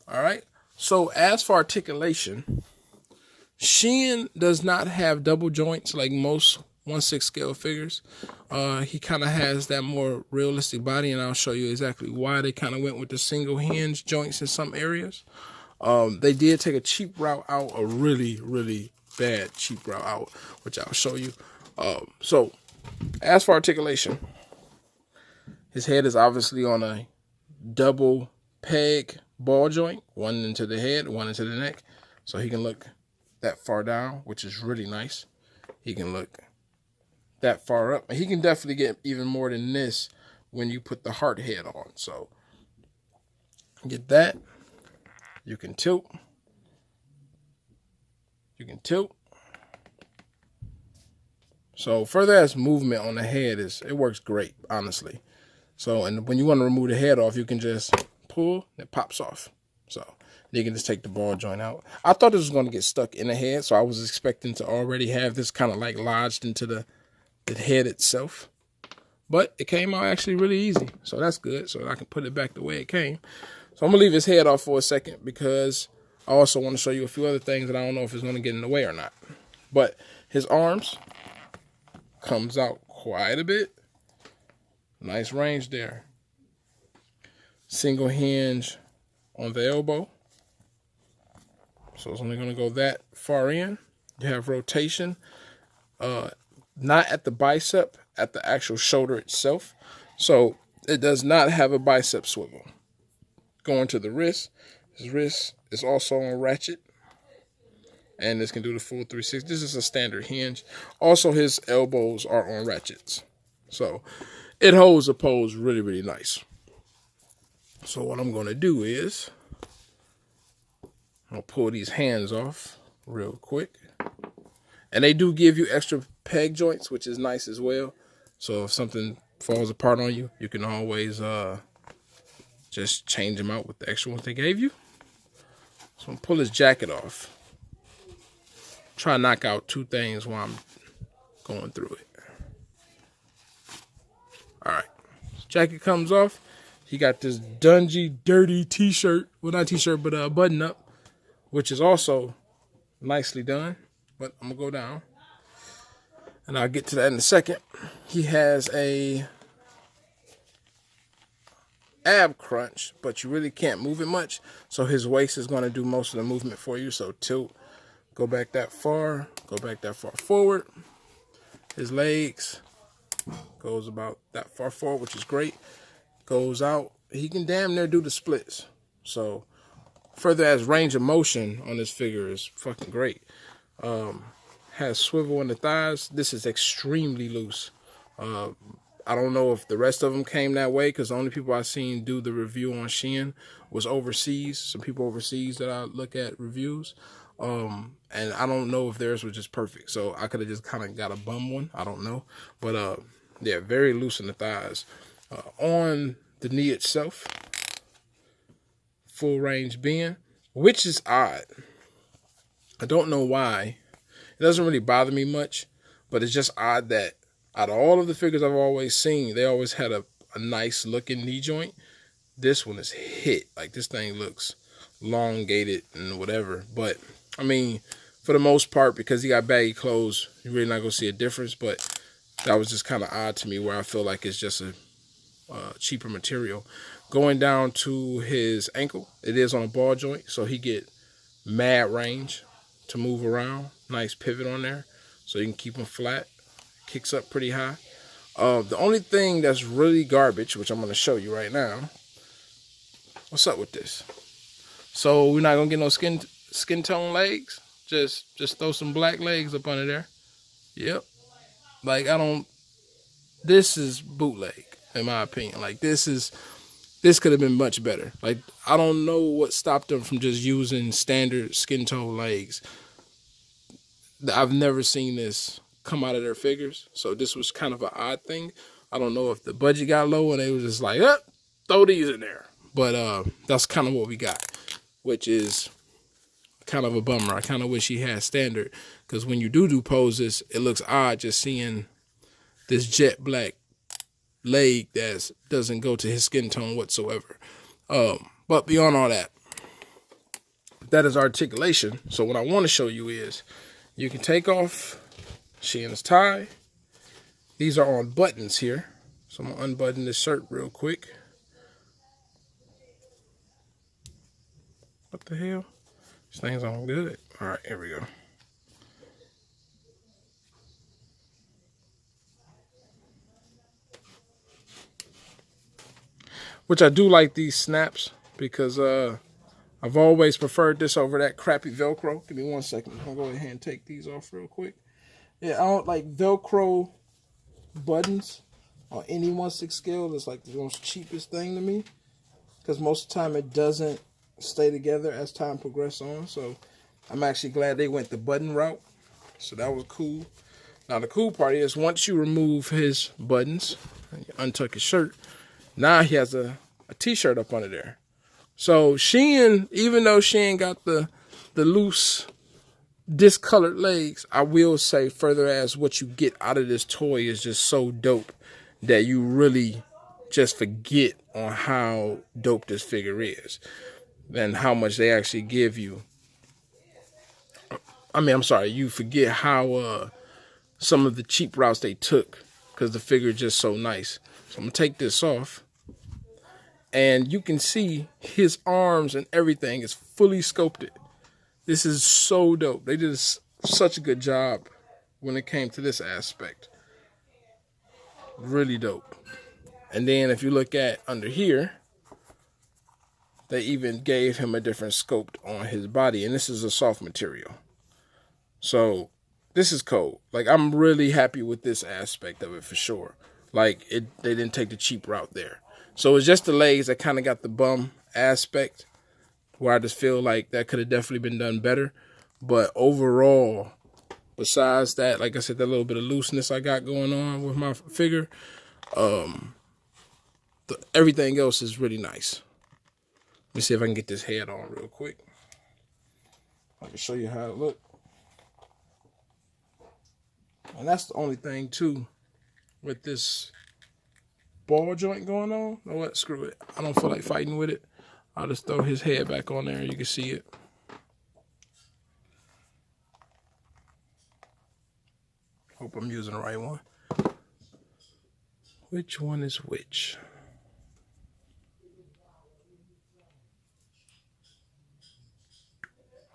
All right. So as for articulation, Shin does not have double joints like most 1/6 scale figures. He kind of has that more realistic body, and I'll show you exactly why they kind of went with the single hinge joints in some areas. They did take a cheap route out, a really, really bad cheap route out, which I'll show you. So as for articulation, his head is obviously on a double peg ball joint, one into the head, one into the neck, so he can look that far down, which is really nice. He can look that far up, and he can definitely get even more than this when you put the heart head on. So get that. You can tilt. You can tilt. So further as movement on the head it works great, honestly. So, and when you want to remove the head off, you can just pull, and it pops off. So you can just take the ball joint out. I thought this was going to get stuck in the head, so I was expecting to already have this kind of like lodged into the head itself. But it came out actually really easy, so that's good. So I can put it back the way it came. So I'm going to leave his head off for a second because I also want to show you a few other things that I don't know if it's going to get in the way or not. But his arms comes out quite a bit. Nice range there. Single hinge on the elbow. So it's only going to go that far in. You have rotation. Not at the bicep, at the actual shoulder itself. So it does not have a bicep swivel. Going to the wrist. His wrist is also on ratchet. And this can do the full 360. This is a standard hinge. Also, his elbows are on ratchets. So it holds the pose really, really nice. So what I'm going to do is I'll pull these hands off real quick. And they do give you extra peg joints, which is nice as well. So if something falls apart on you, you can always just change them out with the extra ones they gave you. So I'm going to pull his jacket off. Try to knock out two things while I'm going through it. All right. Jacket comes off. He got this dungy, dirty t-shirt. Well, not t-shirt, but a button up, which is also nicely done. But I'm going to go down. And I'll get to that in a second. He has a ab crunch, but you really can't move it much. So his waist is going to do most of the movement for you. So tilt. Go back that far. Go back that far forward. His legs goes about that far forward, which is great. Goes out. He can damn near do the splits. So further as range of motion on this figure is fucking great. Has swivel in the thighs. This is extremely loose. I don't know if the rest of them came that way because the only people I've seen do the review on Shin was overseas. Some people overseas that I look at reviews. And I don't know if theirs was just perfect. So I could have just kind of got a bum one. I don't know. But yeah, very loose in the thighs. On the knee itself, full range bend, which is odd. I don't know why. It doesn't really bother me much, but it's just odd that out of all of the figures I've always seen, they always had a nice looking knee joint. This one is hit. Like this thing looks elongated and whatever. But I mean, for the most part, because he got baggy clothes, you're really not going to see a difference. But that was just kind of odd to me where I feel like it's just a cheaper material. Going down to his ankle, it is on a ball joint, so he get mad range to move around. Nice pivot on there, so you can keep him flat. Kicks up pretty high. The only thing that's really garbage, which I'm going to show you right now. What's up with this? So we're not going to get no skin tone legs. Just throw some black legs up under there. Yep. Like this is bootleg in my opinion. Like this could have been much better. Like I don't know what stopped them from just using standard skin tone legs. I've never seen this come out of their figures. So this was kind of an odd thing. I don't know if the budget got low and they was just like, throw these in there. But that's kind of what we got, which is kind of a bummer. I kind of wish he had standard, because when you do poses, it looks odd just seeing this jet black leg that doesn't go to his skin tone whatsoever. But beyond all that, that is articulation. So what I want to show you is you can take off Shin's tie. These are on buttons here. So I'm going to unbutton this shirt real quick. What the hell? This thing's on good. All right, here we go. Which I do like these snaps because I've always preferred this over that crappy Velcro. Give me 1 second. I'm going to go ahead and take these off real quick. Yeah, I don't like Velcro buttons on any 1/6 scale. It's like the most cheapest thing to me because most of the time it doesn't stay together as time progresses on. So I'm actually glad they went the button route. So that was cool. Now the cool part is once you remove his buttons and you untuck his shirt, now he has a t-shirt up under there. So Shin, even though Shin got the loose discolored legs, I will say further as what you get out of this toy is just so dope that you really just forget on how dope this figure is and how much they actually give you. I'm sorry, you forget how some of the cheap routes they took because the figure is just so nice. So I'm going to take this off. And you can see his arms and everything is fully sculpted. This is so dope. They did such a good job when it came to this aspect. Really dope. And then if you look at under here, they even gave him a different sculpt on his body. And this is a soft material. So this is cool. Like, I'm really happy with this aspect of it for sure. Like, they didn't take the cheap route there. So it's just the legs that kind of got the bum aspect where I just feel like that could have definitely been done better. But overall, besides that, like I said, that little bit of looseness I got going on with my figure, everything else is really nice. Let me see if I can get this head on real quick. I can show you how it looks. And that's the only thing, too, with this ball joint going on. You know what? Screw it. I don't feel like fighting with it. I'll just throw his head back on there and you can see it. Hope I'm using the right one. Which one is which?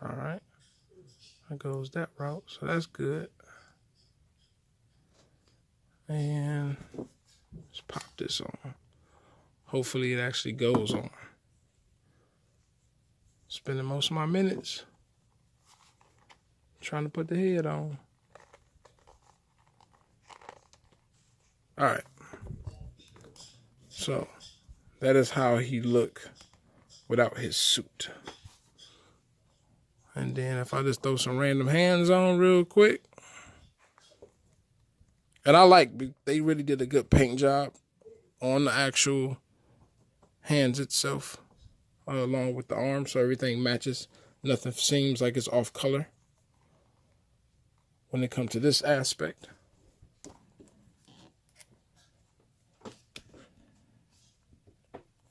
All right. That goes that route, so that's good. And let's pop this on. Hopefully it actually goes on. Spending most of my minutes trying to put the head on. All right. So that is how he look without his suit. And then if I just throw some random hands on real quick. And I like, they really did a good paint job on the actual hands itself, along with the arms, so everything matches. Nothing seems like it's off color when it comes to this aspect.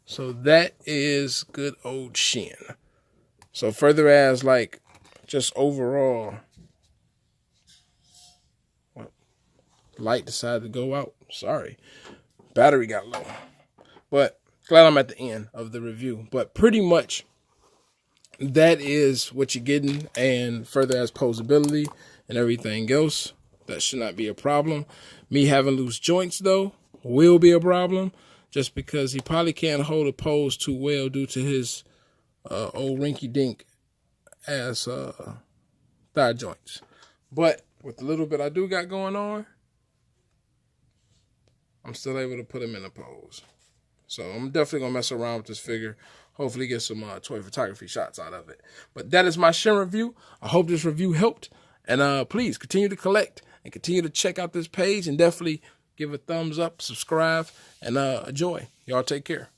So that is good old Shin. So further as like just overall, light decided to go out. Sorry. Battery got low. But glad I'm at the end of the review. But pretty much that is what you're getting. And further as posability and everything else, that should not be a problem. Me having loose joints, though, will be a problem. Just because he probably can't hold a pose too well due to his old rinky-dink ass thigh joints. But with the little bit I do got going on, I'm still able to put him in a pose. So I'm definitely going to mess around with this figure. Hopefully get some toy photography shots out of it. But that is my Shin review. I hope this review helped. And please continue to collect and continue to check out this page. And definitely give a thumbs up, subscribe, and enjoy. Y'all take care.